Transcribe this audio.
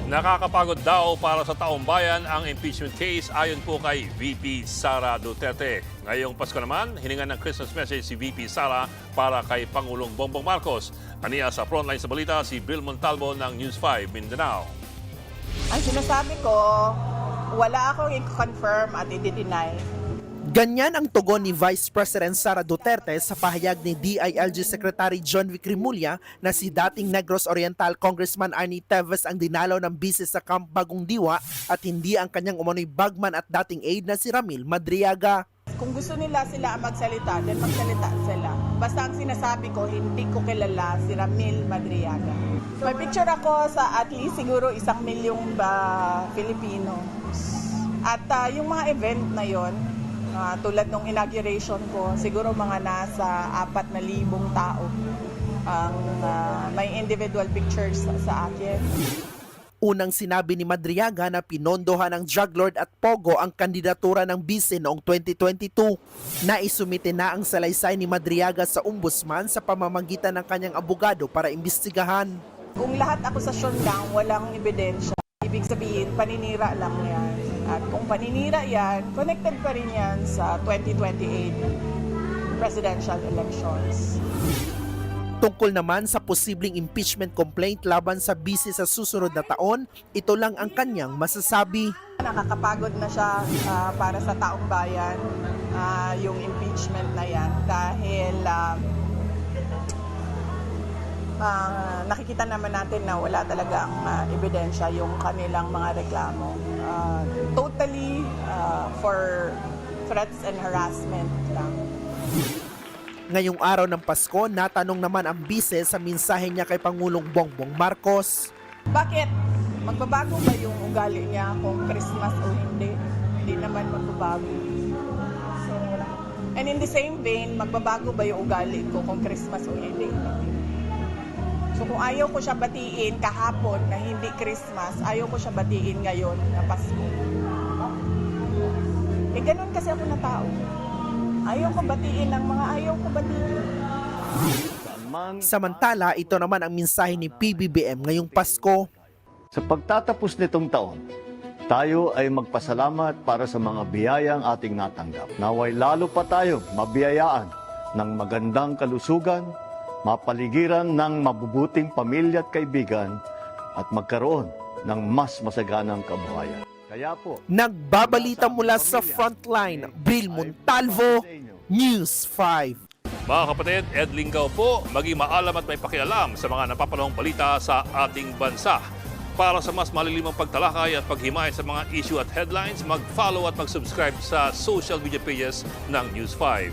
Nakakapagod daw para sa taong bayan ang impeachment case ayon po kay VP Sara Duterte. Ngayong Pasko naman, hiningan ng Christmas message si VP Sara para kay Pangulong Bongbong Marcos. Aniya sa frontline sa balita si Bill Montalvo ng News 5 Mindanao. Ang sinasabi ko, wala akong i-confirm at i-deny. Ganyan ang tugon ni Vice President Sara Duterte sa pahayag ni DILG Secretary John Vic Rimulya na si dating Negros Oriental Congressman Arnie Teves ang dinalaw ng bisis sa Camp Bagong Diwa at hindi ang kanyang umano'y bagman at dating aide na si Ramil Madriaga. Kung gusto nila sila magsalita, then magsalita sila. Basta ang sinasabi ko, hindi ko kilala si Ramil Madriaga. May picture ako sa at least siguro 1 milyong Filipino. At yung mga event na yon, tulad ng inauguration ko, siguro mga nasa 4,000 tao ang may individual pictures sa akin. Unang sinabi ni Madriaga na pinondohan ng drug lord at Pogo ang kandidatura ng bise noong 2022. Naisumite na ang salaysay ni Madriaga sa ombudsman sa pamamagitan ng kanyang abogado para imbestigahan. Kung lahat akusasyon lang, walang ebidensya, ibig sabihin paninira lang yan. At kung paninira yan, connected pa rin yan sa 2028 presidential elections. Tungkol naman sa posibleng impeachment complaint laban sa bise sa susunod na taon, ito lang ang kanyang masasabi. Nakakapagod na siya para sa taong bayan, yung impeachment na yan. Dahil nakikita naman natin na wala talagang ebidensya yung kanilang mga reklamo. Totally for threats and harassment lang. Ngayong araw ng Pasko, natanong naman ang bise sa mensahe niya kay Pangulong Bongbong Marcos. Bakit? Magbabago ba yung ugali niya kung Christmas o hindi? Hindi naman magbabago. So, and in the same vein, magbabago ba yung ugali ko kung Christmas o hindi? So kung ayaw ko siya batiin kahapon na hindi Christmas, ayaw ko siya batiin ngayon na Pasko. Eh ganun kasi ako na tao. Ayaw ko batiin ng mga ayaw ko batiin. Samantala, ito naman ang mensahe ni PBBM ngayong Pasko. Sa pagtatapos nitong taon, tayo ay magpasalamat para sa mga biyayang ating natanggap. Naway lalo pa tayo mabiyayaan ng magandang kalusugan, mapaligiran ng mabubuting pamilya at kaibigan, at magkaroon ng mas masaganang kabuhayan. Kaya po, Nagbabalita mula sa Frontline, Bill Montalvo, News 5. Mga kapatid, Ed Lingaw po, maging maalam at may pakialam sa mga napapanahong balita sa ating bansa. Para sa mas malilimang pagtalakay at paghimay sa mga issue at headlines, mag-follow at mag-subscribe sa social media pages ng News 5.